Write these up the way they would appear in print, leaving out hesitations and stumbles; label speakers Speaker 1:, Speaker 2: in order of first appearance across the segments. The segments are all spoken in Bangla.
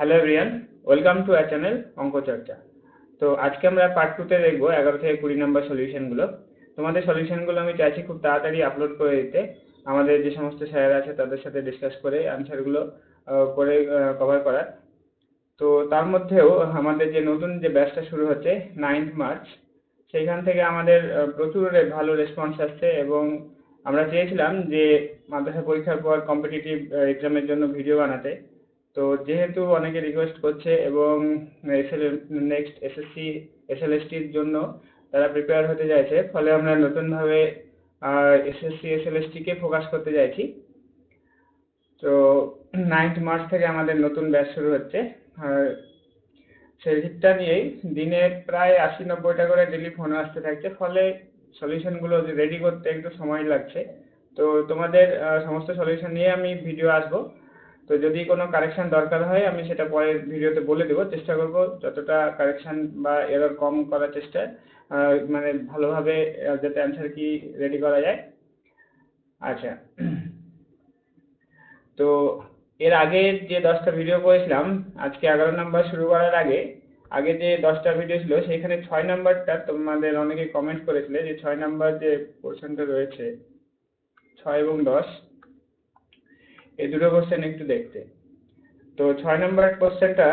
Speaker 1: Hello everyone, welcome to our channel অঙ্ক চর্চা। তো আজকে আমরা পার্ট 2 তে দেখবো 11 থেকে 20 নম্বর সলিউশনগুলো। তোমাদের সলিউশনগুলো আমি চাইছি খুব তাড়াতাড়ি আপলোড করে দিতে। আমাদের যে সমস্ত স্যার আছে তাদের সাথে ডিসকাস করে অ্যান্সারগুলো করে কভার করার। তো তার মধ্যেও আমাদের যে নতুন যে ব্যাচটা শুরু হচ্ছে 9th মার্চ, সেইখান থেকে আমাদের প্রচুর ভালো রেসপন্স আসছে এবং আমরা চেয়েছিলাম যে মাদ্রাসা পরীক্ষার পর কম্পিটিটিভ এক্সামের জন্য ভিডিও বানাতে। তো যেহেতু অনেকে রিকোয়েস্ট করছে এবং নেক্সট এসএসসি এসএলএসটির জন্য তারা প্রিপেয়ার হতে চাইছে, ফলে আমরা নতুনভাবে এসএসসি এসএলএসটিকে ফোকাস করতে চাইছি। তো 9th মার্চ থেকে আমাদের নতুন ব্যাচ শুরু হচ্ছে। আর সেই দিকটা নিয়েই দিনে প্রায় 80-90টা করে ডেলি ফোন আসতে থাকছে, ফলে সলিউশনগুলো রেডি করতে একটু সময় লাগছে। তো তোমাদের সমস্ত সলিউশন নিয়ে আমি ভিডিও আসবো। তো যদি কোনো কারেকশন দরকার হয় আমি সেটা পরের ভিডিওতে বলে দেবো। চেষ্টা করব যতটা কারেকশন বা এরর কম করার চেষ্টা, মানে ভালোভাবে যাতে অ্যান্সার কি রেডি করা যায়। আচ্ছা, তো এর আগে যে 10টা ভিডিও করেছিলাম, আজকে 11 নাম্বার শুরু করার আগে যে 10টা ভিডিও ছিল সেখানে 6 নাম্বারটা তোমাদের অনেকে কমেন্ট করেছিলে যে 6 নাম্বার যে পোর্শনটা রয়েছে 6 এবং 10, এই দুটো কোশ্চেন একটু দেখতে। তো 6 নম্বর কোশ্চেনটা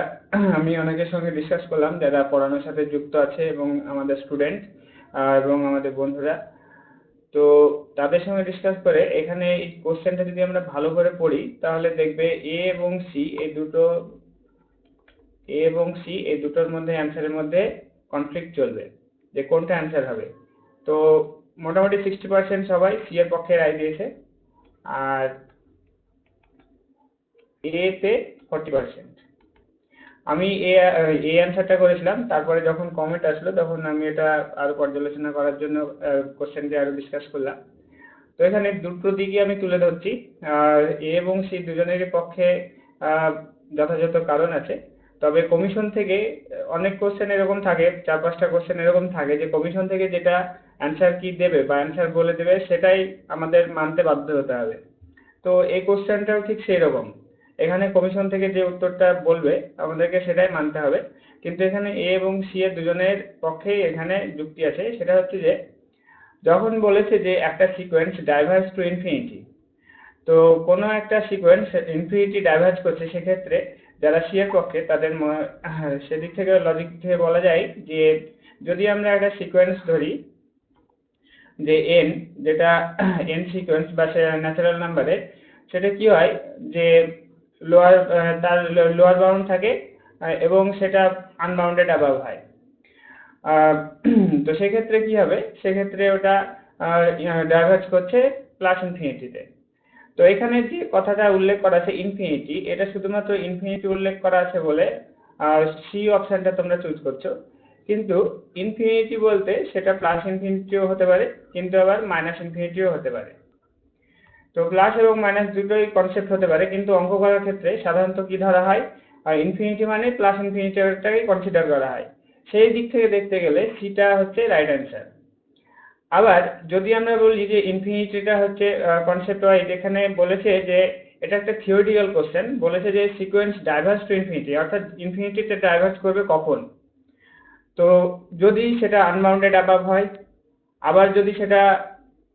Speaker 1: আমি অনেকের সঙ্গে ডিসকাস করলাম যারা পড়ানোর সাথে যুক্ত আছে এবং আমাদের স্টুডেন্ট এবং আমাদের বন্ধুরা। তো তাদের সঙ্গে ডিসকাস করে এখানে এই কোশ্চেনটা যদি আমরা ভালো করে পড়ি তাহলে দেখবে এ এবং সি এই দুটোর মধ্যে অ্যান্সারের মধ্যে কনফ্লিক্ট চলবে যে কোনটা অ্যান্সার হবে। তো মোটামুটি 60% সবাই সি এর পক্ষে রায় দিয়েছে, আর এ তে 40%। আমি এই অ্যান্সারটা করেছিলাম, তারপরে যখন কমেন্ট আসলো তখন আমি এটা আরো পর্যালোচনা করার জন্য কোশ্চেনটি আরো ডিসকাস করলাম। তো এখানে দুটো দিকই আমি তুলে ধরছি। আর এ এবং সি দুজনেরই পক্ষে আহ, যথাযথ কারণ আছে। তবে কমিশন থেকে অনেক কোশ্চেন এরকম থাকে, 4-5টা কোশ্চেন এরকম থাকে যে কমিশন থেকে যেটা অ্যান্সার কি দেবে বা অ্যান্সার বলে দেবে সেটাই আমাদের মানতে বাধ্য হতে হবে। তো এই কোশ্চেনটাও ঠিক সেই রকম। এখানে কমিশন থেকে যে উত্তরটা বলবে আমাদেরকে সেটাই মানতে হবে। কিন্তু এখানে এ এবং সি এর দুজনের পক্ষেই এখানে যুক্তি আছে। সেটা হচ্ছে যে যখন বলেছে যে একটা সিকোয়েন্স ডাইভার্জ টু ইনফিনিটি, তো কোনো একটা সিকোয়েন্স ইনফিনিটি ডাইভার্জ করছে, সেক্ষেত্রে যারা সি এর পক্ষে তাদের সেদিক থেকে লজিক থেকে বলা যায় যে যদি আমরা একটা সিকোয়েন্স ধরি যে এন, যেটা এন সিকোয়েন্স বা ন্যাচারাল নাম্বারের, সেটা কি হয় যে লোয়ার তার লোয়ার বাউন্ড থাকে এবং সেটা আনবাউন্ডেড অ্যাবাভ হয়। তো সেক্ষেত্রে কি হবে, সেক্ষেত্রে ওটা ডাইভার্জ করছে প্লাস ইনফিনিটিতে। তো এখানে যে কথাটা উল্লেখ করা আছে ইনফিনিটি, এটা শুধুমাত্র ইনফিনিটি উল্লেখ করা আছে বলে সি অপশনটা তোমরা চুজ করছো। কিন্তু ইনফিনিটি বলতে সেটা প্লাস ইনফিনিটিও হতে পারে, কিন্তু আবার মাইনাস ইনফিনিটিও হতে পারে। তো প্লাস এবং মাইনাস দুটোই কনসেপ্ট হতে পারে, কিন্তু অঙ্ক করার ক্ষেত্রে সাধারণত কি ধরা হয়, ইনফিনিটি মানে প্লাস ইনফিনিটিটাকে কনসিডার করা হয়। সেই দিক থেকে দেখতে গেলে সিটা হচ্ছে রাইট অ্যান্সার। আবার যদি আমরা বলি যে ইনফিনিটিটা হচ্ছে কনসেপ্ট ওয়াইজ, এখানে বলেছে যে এটা একটা থিওরিটিক্যাল কোশ্চেন, বলেছে যে সিকোয়েন্স ডাইভার্জ টু ইনফিনিটি, অর্থাৎ ইনফিনিটিতে ডাইভার্জ করবে কখন। তো যদি সেটা আনবাউন্ডেড অ্যাবাভ হয়, আবার যদি সেটা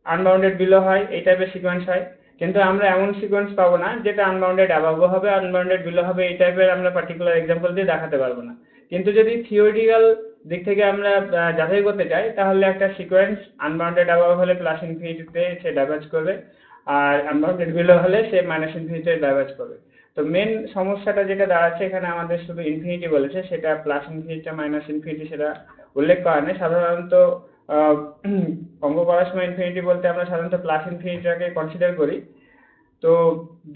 Speaker 1: আনবাউন্ডেড বিলো হয়, এই টাইপের সিকোয়েন্স হয়। কিন্তু আমরা এমন সিকোয়েন্স পাবো না যেটা আনবাউন্ডেড অ্যাবাভও হবে আনবাউন্ডেড বিলো হবে, এই টাইপের আমরা পার্টিকুলার এক্সাম্পল দিয়ে দেখাতে পারবো না। কিন্তু যদি থিওরিটিক্যাল দিক থেকে আমরা যাচাই করতে চাই, তাহলে একটা সিকোয়েন্স আনবাউন্ডেড অ্যাবাভ হলে প্লাস ইনফিনিটিতে সে ডাইভার্জ করবে, আর আনবাউন্ডেড বিলো হলে সে মাইনাস ইনফিনিটিতে ডাইভার্জ করবে। তো মেন সমস্যাটা যেটা দাঁড়াচ্ছে এখানে, আমাদের শুধু ইনফিনিটি বলেছে, সেটা প্লাস ইনফিনিটি মাইনাস ইনফিনিটি সেটা উল্লেখ করা নেই। সাধারণত আহ, অঙ্ক করার সময় ইনফিনিটি বলতে আমরা সাধারণত প্লাস ইনফিনিটিটাকে কনসিডার করি। তো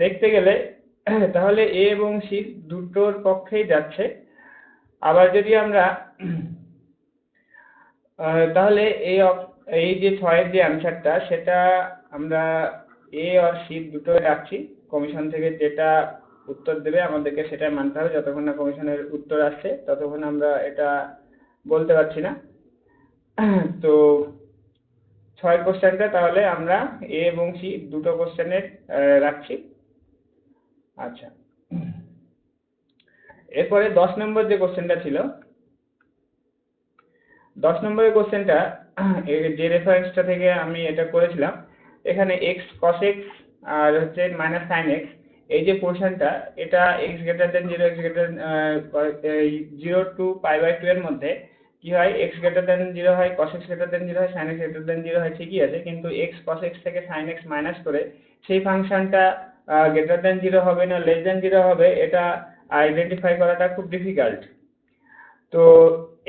Speaker 1: দেখতে গেলে তাহলে এ এবং সি দুটোর পক্ষেই যাচ্ছে। আবার যদি আমরা তাহলে এই যে 6-এর যে অ্যান্সারটা, সেটা আমরা এ আর সি দুটোই রাখছি। কমিশন থেকে যেটা উত্তর দেবে আমাদেরকে সেটা মানতে হবে, যতক্ষণ না কমিশনের উত্তর আসছে ততক্ষণ আমরা এটা বলতে পারছি না। তো 6 কোশ্চেনটা তাহলে আমরা এ এবং সি দুটো কোশ্চেনের রাখছি। আচ্ছা, এরপরে 10 নম্বর যে কোশ্চেনটা ছিল, 10 নম্বরের কোশ্চেনটা যে রেফারেন্সটা থেকে আমি এটা করেছিলাম, এখানে x cos x আর হচ্ছে মাইনাস সাইন এক্স, এই যে পোর্শনটা, এটা x greater than 0, x greater 0 to pi by 2 এর মধ্যে কি হয়, x গ্রেটার দেন 0 হয়, cos x গ্রেটার দেন 0 হয়, sin x গ্রেটার দেন 0 হয়, ঠিকই আছে, কিন্তু x cos x থেকে sin x মাইনাস করে সেই ফাংশনটা গ্রেটার দেন 0 হবে না লেস দেন 0 হবে, এটা আইডেন্টিফাই করাটা খুব ডিফিকাল্ট। তো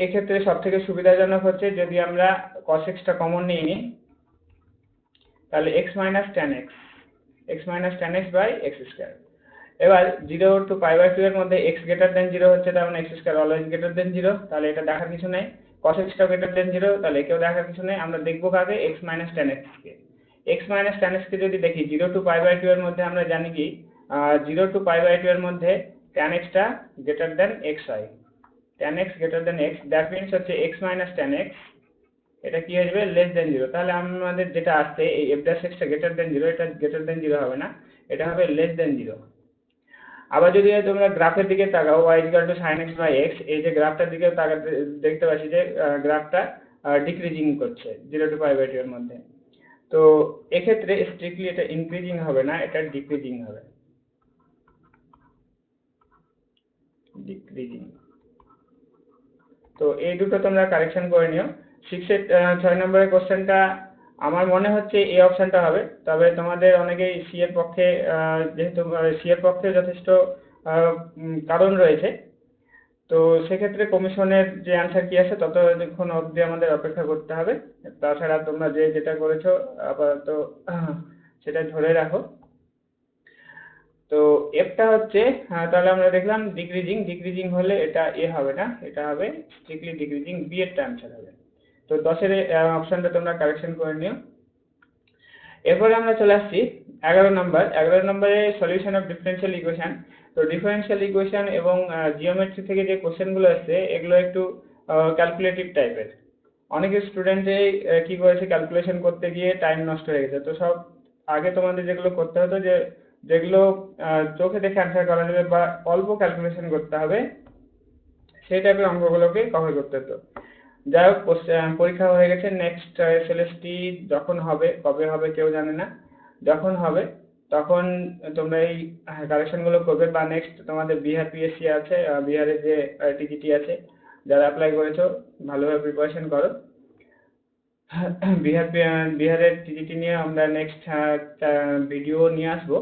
Speaker 1: এক্ষেত্রে সব থেকে সুবিধাজনক হচ্ছে যদি আমরা cos x টা কমন নিয়ে নিই, তাহলে x minus tan x by x square. এবার 0 টু পাই বাই 2 এর মধ্যে x গ্রেটার দেন 0 হচ্ছে, তার মানে x square always greater than 0, তাহলে এটা দেখার কিছু নেই। cos x টাও গ্রেটার দেন 0, তাহলে একেও দেখার কিছু নেই। আমরা দেখবো কাকে, x মাইনাস tan x কে। x মাইনাস tan x কে যদি দেখি 0 টু পাই বাই 2 এর মধ্যে, আমরা জানি কি 0 টু পাই বাই 2 এর মধ্যে tan x টা গ্রেটার দেন x হয়, tan x greater then x, that means হচ্ছে x মাইনাস tan x, এটা কি হয়ে যাবে, লেস দেন 0। তাহলে আমাদের যেটা আসছে এই f dash x টা গ্রেটার দেন 0, এটা গ্রেটার দেন 0 হবে না, এটা হবে লেস দেন 0। আবার যদি তোমরা গ্রাফের দিকে তাকাও, y sin x by x, এই যে গ্রাফটার দিকে তাকাতে দেখতে পাচ্ছি যে গ্রাফটা ডিক্রিজিং করছে 0 টু পাই বাই 2 এর মধ্যে। তো এক্ষেত্রে স্ট্রিক্টলি এটা ইনক্রিজিং হবে না, এটা ডিক্রিজিং হবে, ডিক্রিজিং। তো এই দুটো তোমরা কারেকশন করে নিও। 6 নম্বরের কোশ্চেনটা আমার মনে হচ্ছে এই অপশনটা হবে, তবে তোমাদের অনেকেই সি এর পক্ষে, যেহেতু সি এর পক্ষে যথেষ্ট কারণ রয়েছে, তো সেক্ষেত্রে কমিশনের যে অ্যান্সার কি আসে ততক্ষণ অবধি আমাদের অপেক্ষা করতে হবে। তাছাড়া তোমরা যে যেটা করেছো আপাতত সেটা ধরে রাখো। তো এফটা হচ্ছে, তাহলে আমরা দেখলাম ডিক্রিজিং হলে এটা এ হবে না, এটা হবে স্ট্রিক্টলি ডিক্রিজিং, বি এর অ্যান্সার হবে। তো 10 এর অপশনটা তোমরা কারেকশন করে নিও। এরপরে আমরা চলে আসছি 11 নম্বরে সলিউশন অফ ডিফারেনশিয়াল ইকুয়েশন। তো ডিফারেনশিয়াল ইকুয়েশন এবং জিওমেট্রি থেকে যে কোশ্চেনগুলো আসছে এগুলো একটু ক্যালকুলেটিভ টাইপের। অনেক স্টুডেন্টই কি করেছে, ক্যালকুলেশন করতে গিয়ে টাইম নষ্ট হয়ে গেছে। তো সব আগে তোমাদের যেগুলো করতে হতো, যে যেগুলো চোখে দেখে অ্যান্সার করা যাবে বা অল্প ক্যালকুলেশন করতে হবে, সেই টাইপের অঙ্কগুলোকে কভার করতে হতো। যাই হোক, পরীক্ষা হয়ে গেছে, নেক্সট এসএলএসটি যখন হবে, কবে হবে কেউ জানে না, যখন হবে তখন তোমরা এই কারেকশনগুলো করবে, বা নেক্সট তোমাদের বিহার পিএসসি আছে, বিহারের যে টিজিটি আছে, যারা অ্যাপ্লাই করেছো ভালোভাবে প্রিপারেশন করো। বিহারের টিজিটি নিয়ে আমরা নেক্সট ভিডিও নিয়ে আসবো।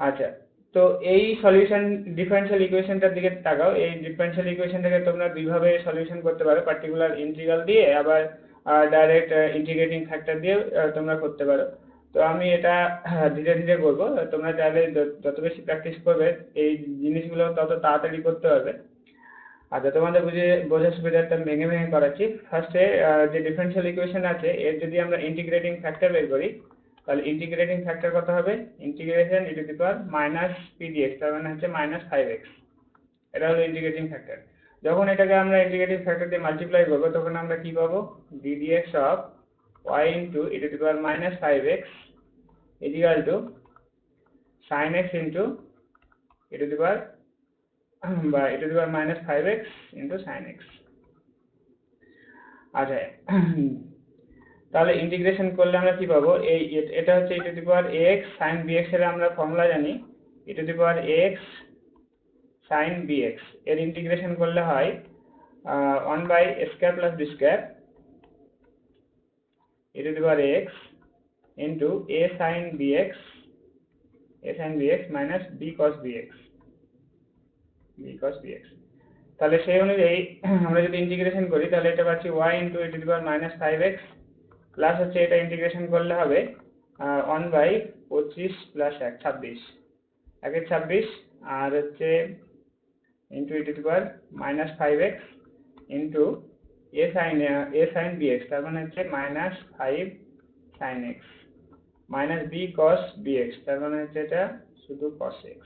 Speaker 1: আচ্ছা, তো এই সলিউশন ডিফারেনশিয়াল ইকুয়েশনটার দিকে তাকাও। এই ডিফারেনশিয়াল ইকুয়েশনটাকে তোমরা দুইভাবে সলিউশন করতে পারো, পার্টিকুলার ইন্টিগ্রাল দিয়ে, আবার ডাইরেক্ট ইন্টিগ্রেটিং ফ্যাক্টর দিয়ে তোমরা করতে পারো। তো আমি এটা ধীরে ধীরে করবো, তোমরা চাইলে যত বেশি প্র্যাকটিস করবে এই জিনিসগুলো তত তাড়াতাড়ি করতে পারবে। আচ্ছা, তোমাদের বোঝার সুবিধার্থে আমি ভেঙে ভেঙে করাচ্ছি। ফার্স্টে যে ডিফারেনশিয়াল ইকুয়েশন আছে এর যদি আমরা ইন্টিগ্রেটিং ফ্যাক্টর বের করি, তাহলে ইন্টিগ্রেটিং ফ্যাক্টর কত হবে, integration E to the power minus pdx, তার মানে হচ্ছে মাইনাস 5x, এটা হলো ইন্টিগ্রেটিং ফ্যাক্টর। যখন এটাকে আমরা ইন্টিগ্রেটিং ফ্যাক্টর দিয়ে মাল্টিপ্লাই করবো তখন আমরা কি পাবো, ddx of y into e to the power minus 5x is equal to sin x into e to the power বা e to the power minus 5x into sin x। আচ্ছা, তাহলে ইন্টিগ্রেশন করলে আমরা কি পাবো, এটা হচ্ছে e to the power ax sin bx এর আমরা ফর্মুলা জানি, e to the power ax sin bx এর ইন্টিগ্রেশন করলে হয় 1 by a square plus b square e to the power ax into a sin bx minus b cos bx। তাহলে সেই অনুযায়ী আমরা যদি ইন্টিগ্রেশন করি তাহলে এটা পাচ্ছি y into e to the power minus 5x plus হচ্ছে এটা ইন্টিগ্রেশন করলে হবে 1 বাই 25 প্লাস 1 26, 1 26, আর হচ্ছে into e to the power minus 5x into a sin bx, তার মানে হচ্ছে minus 5 sin x minus b cos bx, তার মানে হচ্ছে এটা শুধু cos x,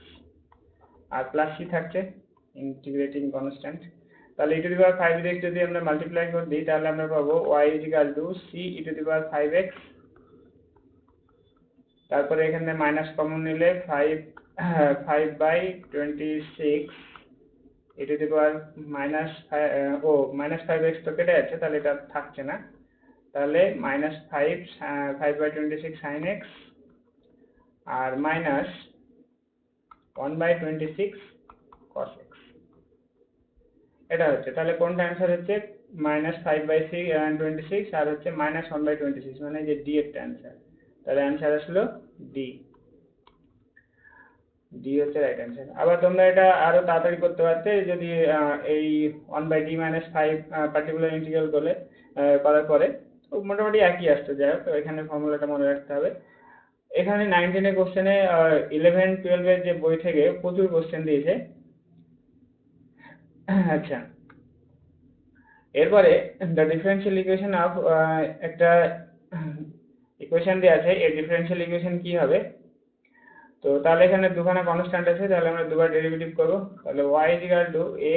Speaker 1: আর প্লাস কি থাকছে ইন্টিগ্রেটিং কনস্ট্যান্ট। তাহলে ই টু দি পাওয়ার 5x যদি আমরা মাল্টিপ্লাই করে দিই তাহলে আমরা পাবো y equal to c E to the power 5x, তারপরে এখানে মাইনাস কমন নিলে 5 by 26 e to the power -5x তো কেটে যাচ্ছে, তাহলে এটা থাকছে না, তাহলে -5/26 sin x আর -1/26 cos x, এটা হচ্ছে। তাহলে কোনটা অ্যান্সার হচ্ছে? -5/26 আর হচ্ছে -1/26, মানে যে ডি এর অ্যান্সার। তাহলে অ্যান্সার আসলো ডি। ডি হচ্ছে রাইট অ্যান্সার। আবার তোমরা এটা আরো তাড়াতাড়ি করতে পারতে যদি এই 1/d - 5 পার্টিকুলার ইন্টিগ্রাল করার পরে তো মোটামুটি একই আসছে। যাই হোক, এখানে ফর্মুলাটা মনে রাখতে হবে। এখানে 19 এর কোশ্চেনে 11 12 এর যে বই থেকে প্রচুর কোশ্চেন দিয়েছে। আচ্ছা, এরপরে দ্য ডিফারেনশিয়াল ইকুয়েশন অফ একটা ইকুয়েশন দেওয়া আছে, এই ডিফারেনশিয়াল ইকুয়েশন কি হবে? তো তাহলে এখানে দুখানা কনস্ট্যান্ট আছে, তাহলে আমরা দুবার ডেরিভেটিভ করব। তাহলে y a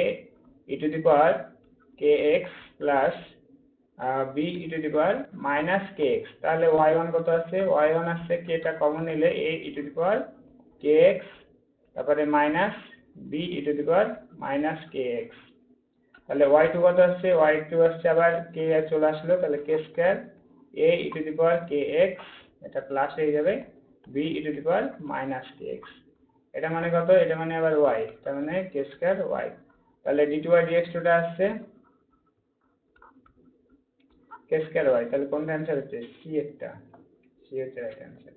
Speaker 1: e to the power kx plus b e to the power minus kx। তাহলে y1 কত আসছে? y1 আসছে, k টা কমন নিলে a e to the power kx, তারপরে minus b e to the power minus kx। তাহলে y2 কত আসছে? y2 আসছে আবার k চলে আসলো, তাহলে k square a e to the power kx, এটা প্লাস হয়ে যাবে b e to the power minus kx। এটা মানে কত? এটা মানে আবার y, তার মানে k স্কয়ার y। তাহলে d2 dx টা আসছে k স্কয়ার y। তাহলে কোনটা অ্যান্সার হচ্ছে? সি একটা, সি হচ্ছে রাইট অ্যান্সার।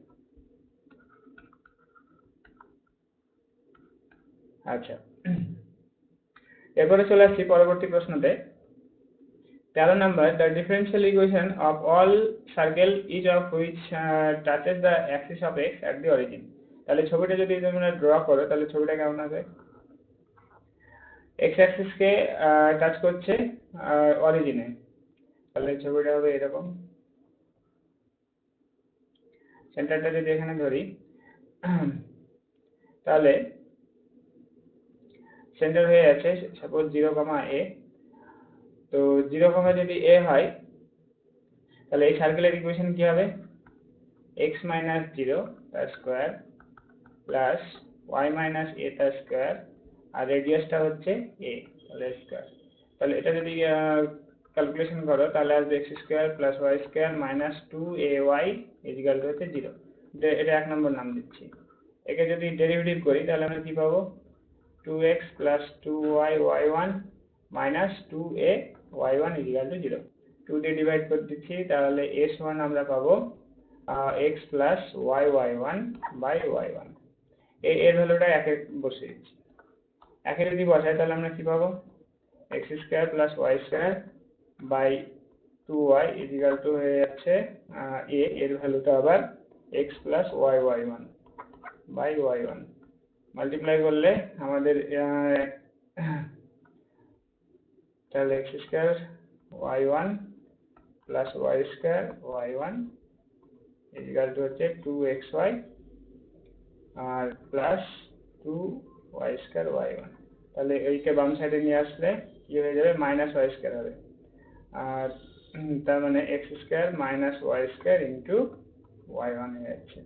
Speaker 1: আচ্ছা, এরপরে চলে আসছি পরবর্তী প্রশ্নতে। 13 number, the differential equation of all circle each of which touches the axis of x at the origin। তাহলে ছবিটা যদি তোমরা ড্র করো তাহলে ছবিটা কেমন হবে? x অ্যাক্সিস কে টাচ করছে অরিজিনে, তাহলে ছবিটা হবে এরকম। সেন্টারটা যদি এখানে ধরি তাহলে সেন্টার হয়ে আছে সাপোজ 0, a। তো 0, যদি a হয় তাহলে এই সার্কেলের ইকুয়েশন কি হবে? x - 0 তার স্কয়ার প্লাস y - a তার স্কয়ার আর রেডিয়াসটা হচ্ছে a, তাহলে স্কয়ার। তাহলে এটা যদি ক্যালকুলেশন করো তাহলে আসবে x square plus y square minus 2ay equal to হচ্ছে 0। এটা এক নম্বর নাম দিচ্ছি। একে যদি ডেরিভেটিভ করি তাহলে আমরা কি পাবো? 2x plus 2y y1 minus 2a y1 equal to 0। 2 দিয়ে ডিভাইড করে দিচ্ছি, তাহলে s1 আমরা পাবো x plus y y1 by y1। এর ভ্যালুটা একে বসিয়ে দিচ্ছি। একে যদি বসাই তাহলে আমরা কি পাবো? x square plus y square by 2y equal to হয়ে যাচ্ছে এর ভ্যালুটা আবার x plus y y1 by y1। Multiply করলে আমাদের তাহলে x square y1 plus y square y1 equal to হচ্ছে 2xy আর প্লাস 2y স্কয়ার y1। তাহলে এইকে বাম সাইডে নিয়ে আসলে কি হয়ে যাবে? মাইনাস y স্কয়ার হবে। আর তার মানে x square minus y square into y1 হয়ে যাচ্ছে,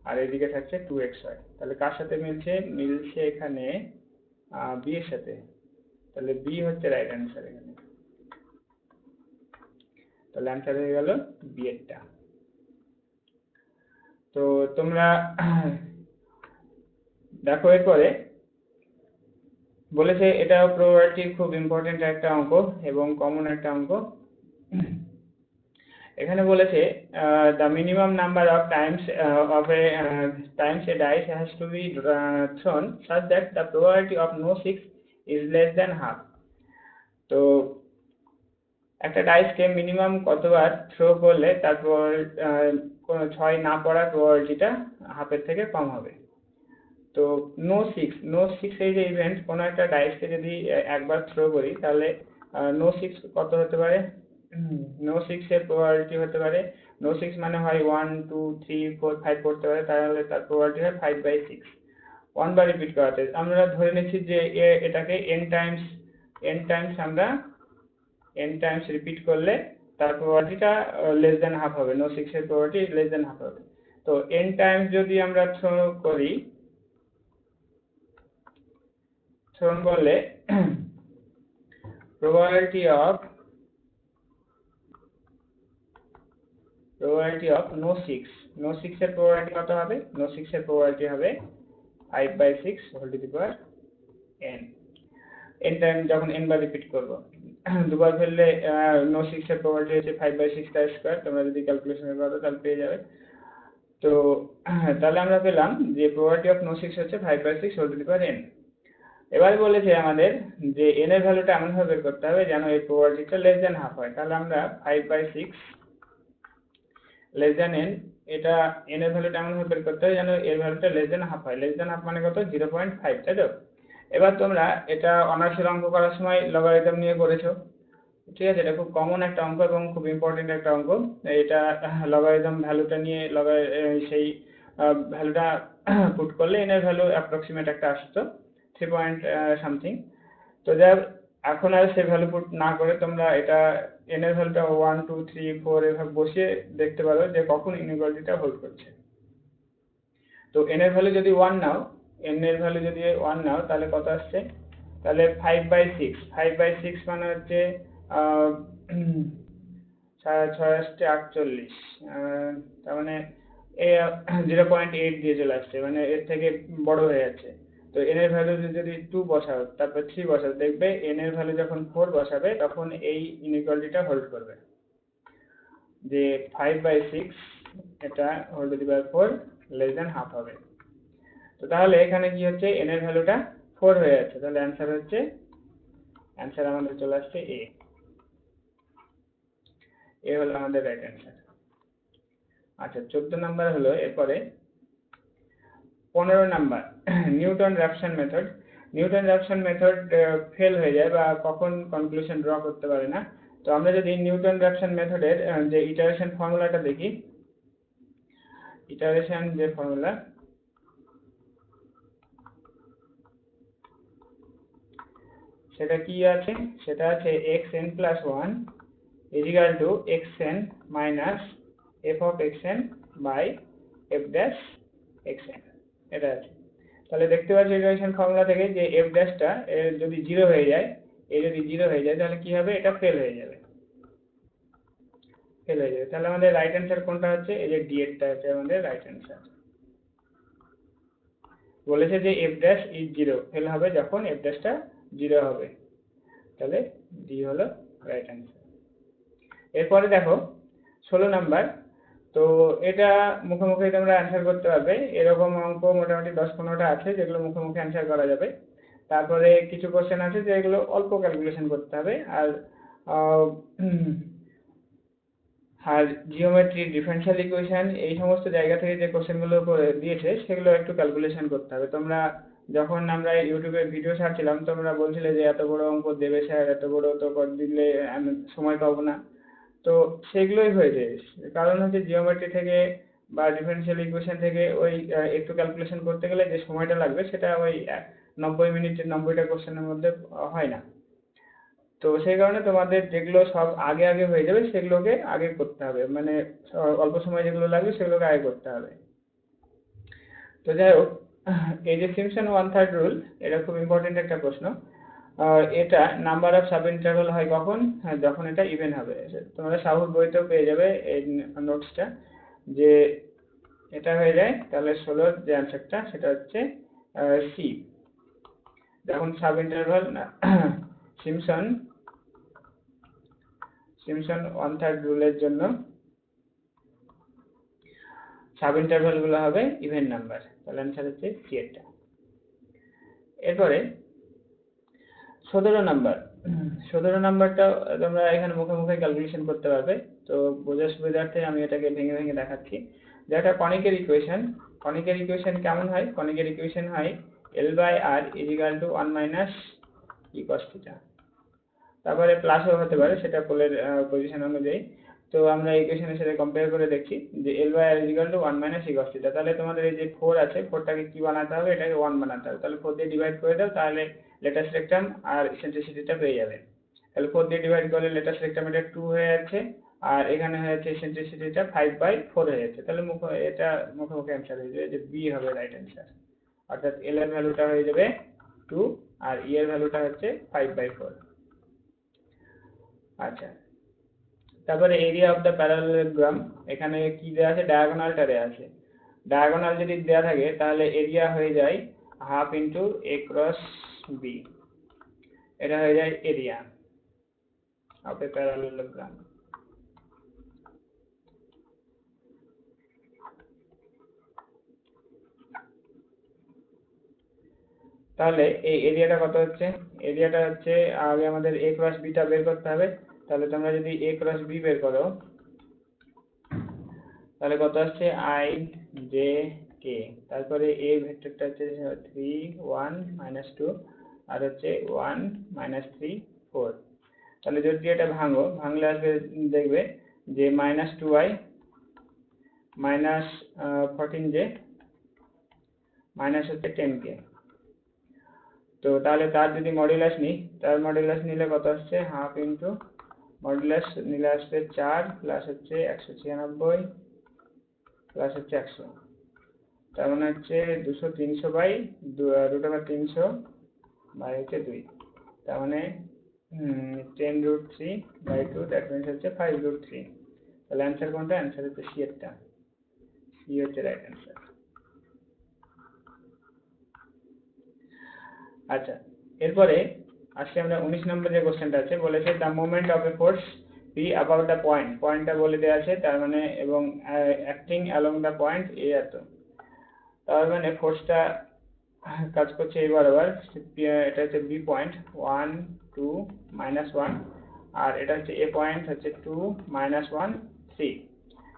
Speaker 1: আর এদিকে থাকছে 2xy। তাহলে কার সাথে মিলছে? মিলছে এখানে b এর সাথে, তাহলে b হচ্ছে রাইট অ্যান্সার এখানে। তাহলে অ্যান্সার হয়ে গেল b এরটা। তো তোমরা দেখো, এরপরে বলেছে এটা প্রবাবিলিটির খুব ইম্পর্টেন্ট একটা অঙ্ক এবং কমন একটা অঙ্ক। এখানে বলেছে the minimum number of times a dice has to be thrown such that the probability of no 6 is less than half। তো একটা ডাইসকে মিনিমাম কতবার থ্রো করলে তারপর কোনো 6 না পড়ার প্রবাবিলিটিটা হাফের থেকে কম হবে। তো নো 6 এই যে ইভেন্ট, কোনো একটা ডাইসকে যদি একবার থ্রো করি তাহলে নো 6 কত হতে পারে? নো 6 এর প্রবাবিলিটি হতে পারে, নো 6 মানে হয় 1 2 3 4 5 পড়তে পারে, তাহলে তার প্রবাবিলিটি হয় 5/6। 1 বার রিপিট করাতে আমরা ধরে নিচ্ছি যে এটাকে n টাইমস আমরা n টাইমস রিপিট করলে তার প্রবাবিলিটিটা লেস দ্যান হাফ হবে, নো 6 এর প্রবাবিলিটি লেস দ্যান হাফ হবে। তো n টাইমস যদি আমরা থ্রো shown করলে probability of no 6 এর probability কত হবে? no 6 এর probability হবে 5/6 whole to the power n time যখন n বার রিপিট করব দুবার ফেললে no 6 এর probability হচ্ছে 5/6 তার স্কয়ার। তোমরা যদি ক্যালকুলেশন করো তাহলে পেয়ে যাবে। তো তাহলে আমরা পেলাম যে probability of no 6 হচ্ছে 5/6 whole to the power n। এবার বলেছে আমাদের যে n এর ভ্যালুটা এমন ভাবে বের করতে হবে যেন এই প্রবাবিলিটিটা লেস দ্যান হাফ হয়। তাহলে আমরা 5/6 লেস দ্যান n, এটা n এর ভ্যালুটা এমন ভাবে বের করতে হবে যেন এর ভ্যালুটা লেস দ্যান হাফ হয়। লেস দ্যান হাফ মানে কত? 0.5, তাই তো? এবার তোমরা এটা অনার্সের অঙ্ক করার সময় লগারিদম নিয়ে করেছো, ঠিক আছে? এটা খুব কমন একটা অঙ্ক এবং খুব ইম্পর্টেন্ট একটা অঙ্ক। এটা লগারিদম ভ্যালুটা নিয়ে সেই ভ্যালুটা পুট করলে n এর ভ্যালু অ্যাপ্রক্সিমেট একটা আসতো 3 পয়েন্ট সামথিং। তো যাই এখন আর সেই ভ্যালু পুট না করে তোমরা এটা n এর ভ্যালুটা 1 2 3 4 এভাবে বসিয়ে দেখতে পারো যে কখন ইনইকুয়ালিটিটা হোল্ড করছে। তো n এর ভ্যালু যদি 1 নাও, তাহলে কত আসছে? তাহলে 5/6 মানে হচ্ছে 6 আসছে 48, তার মানে 0.8 দিয়ে চলে আসছে, মানে এর থেকে বড় হয়ে যাচ্ছে। তো n এর ভ্যালু যদি 2 বসাও তারপর 3 বসাও, দেখবে n এর ভ্যালু যখন 4 বসাবে তখন এই ইনইকুয়ালিটিটা হোল্ড করবে যে 5/6 এটা whole to the power 4 less than half হবে। তো তাহলে এখানে কি হচ্ছে? n এর ভ্যালুটা 4 হয়ে যাচ্ছে। তাহলে অ্যানসার আমাদের চলে আসছে a। হলো আমাদের রাইট অ্যানসার। আচ্ছা 14 নাম্বার হলো এরপরে 15 number Newton Raphson method. Newton Raphson method fail হয়ে যায় বা কখন কনক্লুশন ড্র করতে পারে না। তো আমরা যদি নিউটন র্যাপসন মেথডের যে ইটারেশন ফর্মুলাটা দেখি, ইটারেশন যে ফর্মুলা সেটা কি আছে? সেটা আছে xn plus 1 is equal to xn minus f of xn by f dash xn, এটা আছে। তাহলে দেখতে পাচ্ছি ইটারেশন ফর্মুলা থেকে যে f ড্যাশটা যদি 0 হয়ে যায়, তাহলে কি হবে? এটা ফেল হয়ে যাবে। তাহলে আমাদের রাইট অ্যান্সার কোনটা হচ্ছে? এই যে ডি এরটা আছে আমাদের রাইট অ্যান্সার। বলেছে যে f ড্যাশ ইজ 0, ফেল হবে যখন f ড্যাশটা 0 হবে। তাহলে ডি হলো রাইট অ্যান্সার। এরপরে দেখো 16 নাম্বার। তো এটা মুখে তোমরা অ্যান্সার করতে পারবে। এরকম অঙ্ক মোটামুটি 10-15টা আছে যেগুলো মুখে অ্যান্সার করা যাবে। তারপরে কিছু কোশ্চেন আছে যেগুলো অল্প ক্যালকুলেশন করতে হবে। আর জিওমেট্রি, ডিফারেনশিয়াল ইকুয়েশন, এই সমস্ত জায়গা থেকে যে কোশ্চেনগুলো দিয়েছে সেগুলো একটু ক্যালকুলেশন করতে হবে। তোমরা যখন আমরা ইউটিউবে ভিডিও ছাড়ছিলাম তোমরা বলছিলে যে এত বড় অঙ্ক দেবে স্যার, এত বড় তো দিলে আমি সময় পাবো না। তো সেগুলোই হয়েছে। কারণ হচ্ছে জিওমেট্রি থেকে বা ডিফারেনশিয়াল ইকুয়েশন থেকে ওই একটু ক্যালকুলেশন করতে গেলে যে সময়টা লাগবে সেটা ওই 90 মিনিটের 90টা কোশ্চেনের মধ্যে হয় না। তো সেই কারণে তোমাদের যেগুলো সব আগে হয়ে যাবে সেগুলোকে আগে করতে হবে, মানে অল্প সময় যেগুলো লাগবে সেগুলোকে আগে করতে হবে। তো যাই হোক, এই যে সিম্পসন 1/3 রুল, এটা খুব ইম্পর্টেন্ট একটা প্রশ্ন। এটা নাম্বার অফ সাব ইন্টারভাল হয় কখন? যখন এটা ইভেন হবে। তোমরা সাহুর বইতেও পেয়ে যাবে এই নোটসটা, যে এটা হয়ে যায় তাহলে 16 যে অ্যান্সারটা সেটা হচ্ছে সি। যখন সাব ইন্টারভাল সিম্পসন 1/3 রুলের জন্য সাব ইন্টারভাল গুলো হবে ইভেন নাম্বার, তাহলে অ্যান্সার হচ্ছে সি এরটা। এরপরে 17 নাম্বারটা তোমরা এখানে মুখে ক্যালকুলেশন করতে পারবে। তো বোঝার সুবিধার্থে আমি এটাকে ভেঙে দেখাচ্ছি। যে একটা কনিকের ইকুয়েশন কেমন হয়? কনিকের ইকুয়েশন হয় L/R is equal to 1 minus e cos theta। তারপরে প্লাসও হতে পারে, সেটা পোলের পজিশন অনুযায়ী। তো আমরা ইকুয়েশনের সাথে কম্পেয়ার করে দেখছি যে L/R is equal to 1 minus e cos theta। তাহলে তোমাদের এই যে 4 আছে, 4টাকে কি বানাতে হবে? এটাকে 1 বানাতে হবে। তাহলে 4 দিয়ে ডিভাইড করে দাও, তাহলে লেটাস রেক্টাম আর ইসেন্ট্রিসিটিটা পেয়ে যাবে। তাহলে 4 দিয়ে ডিভাইড করলে লেটাস রেক্টাম এটা 2 হয়ে যাচ্ছে, আর এখানে হয়ে যাচ্ছে ইসেন্ট্রিসিটিটা 5/4 হয়ে যাচ্ছে। তাহলে মুখে অ্যান্সার হয়ে যাবে যে বি হবে রাইট অ্যান্সার। অর্থাৎ এল এর ভ্যালুটা হয়ে যাবে 2 আর ই এর ভ্যালুটা হচ্ছে 5/4। আচ্ছা, তারপরে এরিয়া অফ দ্য প্যারালেলোগ্রাম, এখানে কি দেওয়া আছে, ডায়াগোনালটা দেওয়া আছে। ডায়াগোনাল যদি দেওয়া থাকে তাহলে এরিয়া হয়ে যায় হাফ ইন্টু এ ক্রস বি, এটা হয়ে যায় এরিয়া অফ এ প্যারালেলোগ্রাম। তাহলে এই এরিয়াটা কত হচ্ছে, এরিয়াটা হচ্ছে আগে আমাদের এ ক্রস বিটা বের করতে হবে। তাহলে তোমরা যদি এ ক্রস বি বের করো তাহলে কত আসছে আই জে কে, তারপরে এ ভেক্টরটা হচ্ছে 3 1 -2 আর হচ্ছে 1 -3 4। তাহলে যদি এটা ভাঙলে আসবে, দেখবে যে -2i -14j মাইনাস হচ্ছে 10k। তো তাহলে তার যদি মডুলাস নিই, তার মডুলাস নিলে কত আসছে হাফ ইন্টু মডুলাস নিলে আসবে 4 প্লাস হচ্ছে 196 প্লাস হচ্ছে 100, তার মানে হচ্ছে 200 300 বাই √300 বাই হচ্ছে 2, তার মানে 10√3/2, দ্যাট মিনস হচ্ছে 5√3। তাহলে অ্যান্সার কোনটা, অ্যান্সার হচ্ছে সি এরটা, সি হচ্ছে রাইট অ্যান্সার। আচ্ছা, এরপরে আসলে আমরা 19 নম্বর যে কোশ্চেনটা আছে, বলেছে the moment of A force P about the point, পয়েন্টটা বলে দেওয়া আছে, তার মানে এবং অ্যাক্টিং অ্যালং দ্য পয়েন্ট এ এত, তার মানে ফোর্সটা কাজ করছে এই বরাবর, এটা হচ্ছে বি পয়েন্ট 1 2 -1 আর এটা হচ্ছে এ পয়েন্ট হচ্ছে 2 -1 3।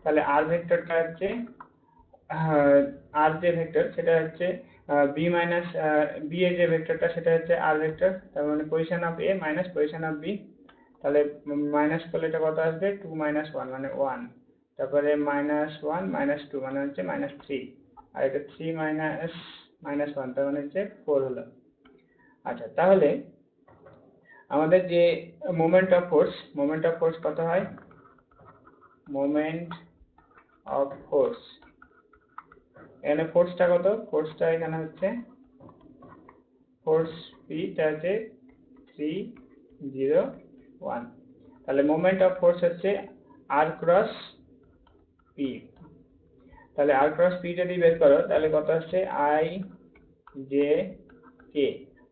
Speaker 1: তাহলে আর ভেক্টরটা হচ্ছে আর যে ভেক্টর সেটা হচ্ছে বি মাইনাস বি এর যে ভেক্টরটা সেটা হচ্ছে আর ভেক্টর, তার মানে position of A minus position of B. তাহলে মাইনাস করলে এটা কত আসবে 2 -1 মানে 1, তারপরে -1 -2 মানে হচ্ছে -3 আর এটা 3 -1 তার মানে হচ্ছে 4 হলো। আচ্ছা, তাহলে আমাদের যে মোমেন্ট অফ ফোর্স কত হয়, মোমেন্ট অফ ফোর্স এখানে ফোর্সটা কত, ফোর্সটা এখানে হচ্ছে ফোর্স পিটা হচ্ছে 301। তাহলে মোমেন্ট অফ ফোর্স হচ্ছে আর ক্রস পি, তাহলে আর ক্রস পি যদি বের করো তাহলে কত আসছে আই জে কে,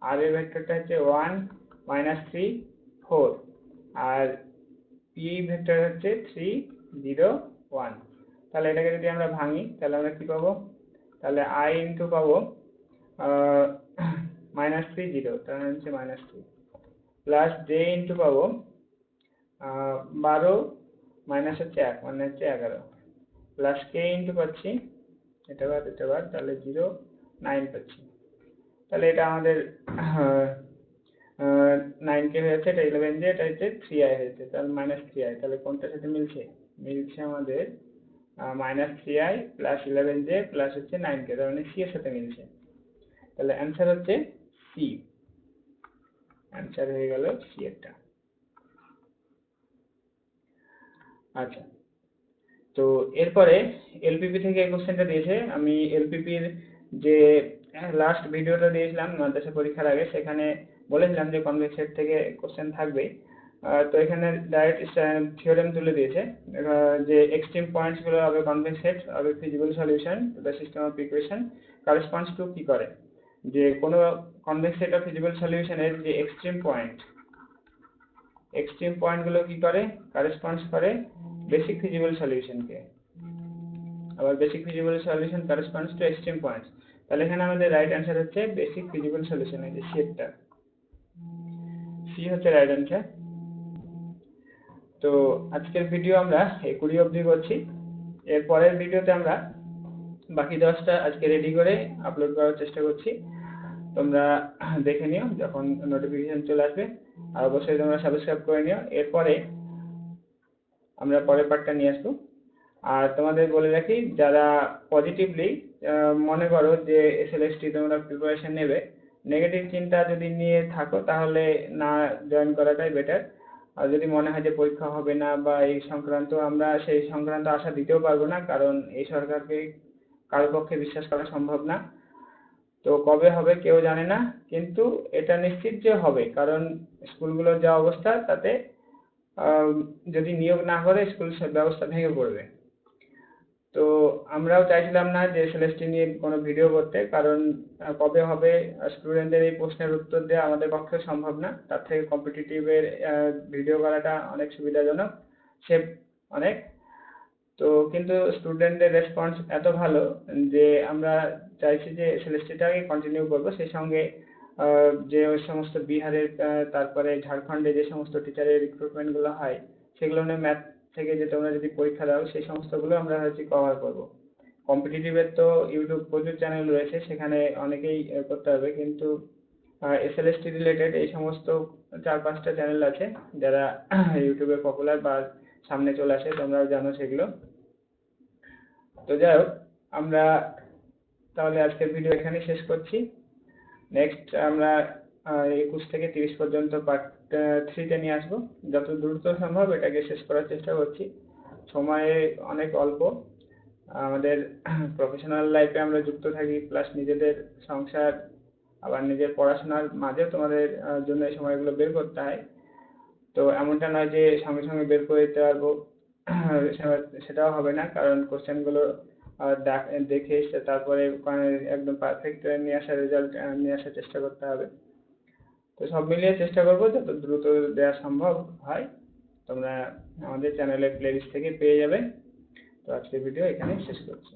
Speaker 1: আর এর ভেক্টরটা হচ্ছে 1 -3 4 আর পি ভেক্টর হচ্ছে 301। তাহলে এটাকে যদি আমরা ভাঙি তাহলে আমরা কি পাবো, তাহলে আই ইন্টু পাবো -30, তার মানে হচ্ছে -3 প্লাস জে ইন্টু পাবো 12 মাইনাস হচ্ছে 1 মানে হচ্ছে 11 প্লাস কে ইন্টু পাচ্ছি এটা বাদ তাহলে 9 পাচ্ছি। তাহলে এটা আমাদের 9k হয়েছে, এটা 11j, এটা হচ্ছে 3i হয়েছে, তাহলে -3i। তাহলে কোনটার সাথে মিলছে আমাদের -3i প্লাস 11j প্লাস হচ্ছে 9k, তার মানে সি এর সাথে মিলছে। তাহলে অ্যান্সার হচ্ছে সি, অ্যান্সার হয়ে গেল সি এরটা। আচ্ছা, তো এরপরে এলপিপি থেকে এই কোশ্চেনটা দিয়েছে। আমি এলপিপির যে লাস্ট ভিডিওটা দিয়েছিলাম মাদ্রাসা পরীক্ষার আগে, সেখানে বলেছিলাম যে কনভেক্স সেট থেকে কোশ্চেন থাকবে। তো এখানে ডাইরেক্ট থিওরেম তুলে দিয়েছে যে এক্সট্রিম পয়েন্টস গুলো হবে কনভেক্স সেট হবে feasible solution to the system of equation corresponds two কি করে, যে কোনো কনভেক্স সেট অফ ফিজিবল সলিউশনের যে এক্সট্রিম পয়েন্ট গুলো কি করে, করেসপন্ডস করে বেসিক ফিজিবল সলিউশনকে, আবার basic feasible solution corresponds to extreme points. তাহলে এখানে আমাদের রাইট অ্যান্সার হচ্ছে বেসিক ফিজিবল সলিউশন, এই যে সেটটা সি হচ্ছে রাইট অ্যান্সার। তো আজকের ভিডিও আমরা এই 20 অবধি করছি। এর পরের ভিডিওতে আমরা বাকি 10টা আজকে রেডি করে আপলোড করার চেষ্টা করছি, তোমরা দেখে নিও যখন নোটিফিকেশন চলে আসবে, আর অবশ্যই তোমরা সাবস্ক্রাইব করে নিও। এরপরে আমরা পরের পার্টটা নিয়ে আসবো। আর তোমাদের বলে রাখি, যারা পজিটিভলি মনে করো যে এসএলএসটি তোমরা প্রিপারেশন নেবে, নেগেটিভ চিন্তা যদি নিয়ে থাকো তাহলে না জয়েন করাটাই বেটার। আর যদি মনে হয় যে পরীক্ষা হবে না বা এই সংক্রান্ত, আমরা সেই সংক্রান্ত আশা দিতেও পারবো না, কারণ এই সরকারকে কারোর পক্ষে বিশ্বাস করা সম্ভব না। তো কবে হবে কেউ জানে না, কিন্তু এটা নিশ্চিত যে হবে, কারণ স্কুলগুলোর যা অবস্থা তাতে আহ, যদি নিয়োগ না করে স্কুল ব্যবস্থা ভেঙে পড়বে। তো আমরাও চাইছিলাম না যে এসএলএসটি নিয়ে কোনো ভিডিও করতে, কারণ কবে হবে স্টুডেন্টদের এই প্রশ্নের উত্তর দেওয়া আমাদের পক্ষে সম্ভব না। তার থেকে কম্পিটিটিভের ভিডিও করাটা অনেক সুবিধাজনক, সেভ অনেক। তো কিন্তু স্টুডেন্টদের রেসপন্স এত ভালো যে আমরা চাইছি যে এসএলএসটিটাকে কন্টিনিউ করবো। সেই সঙ্গে যে ওই সমস্ত বিহারের তারপরে ঝাড়খণ্ডে যে সমস্ত টিচারের রিক্রুটমেন্টগুলো হয়, সেগুলো নিয়ে ম্যাথ থেকে যে তোমরা যদি পরীক্ষা দাও সেই সমস্তগুলো আমরা হচ্ছে কভার করব। কম্পিটিটিভের তো ইউটিউব প্রচুর চ্যানেল রয়েছে, সেখানে অনেকেই করতে হবে, কিন্তু এসএলএসটি রিলেটেড এই সমস্ত 4-5টা চ্যানেল আছে যারা ইউটিউবে পপুলার বা সামনে চলে আসে, তোমরাও জানো সেগুলো। তো যাই হোক, আমরা তাহলে আজকের ভিডিও এখানেই শেষ করছি। নেক্সট আমরা 21 থেকে 30 পর্যন্ত পার্ট 3-তে নিয়ে আসবো। যত দ্রুত সম্ভব এটাকে শেষ করার চেষ্টা করছি, সময় অনেক অল্প। আমাদের প্রফেশনাল লাইফে আমরা যুক্ত থাকি, প্লাস নিজেদের সংসার আবার নিজের পড়াশোনার মাঝেও তোমাদের জন্য এই সময়গুলো বের করতে হয়। তো এমনটা নয় যে সঙ্গে সঙ্গে বের করে দিতে পারবো, সেটাও হবে না, কারণ কোশ্চেনগুলো দেখে তারপরে একদম পারফেক্ট নিয়ে আসার রেজাল্ট নিয়ে আসার চেষ্টা করতে হবে। তো সব মিলিয়ে চেষ্টা করবো যত দ্রুত দেওয়া সম্ভব হয়, তোমরা আমাদের চ্যানেলের প্লেলিস্ট থেকে পেয়ে যাবে। তো আজকের ভিডিও এখানেই শেষ করছি।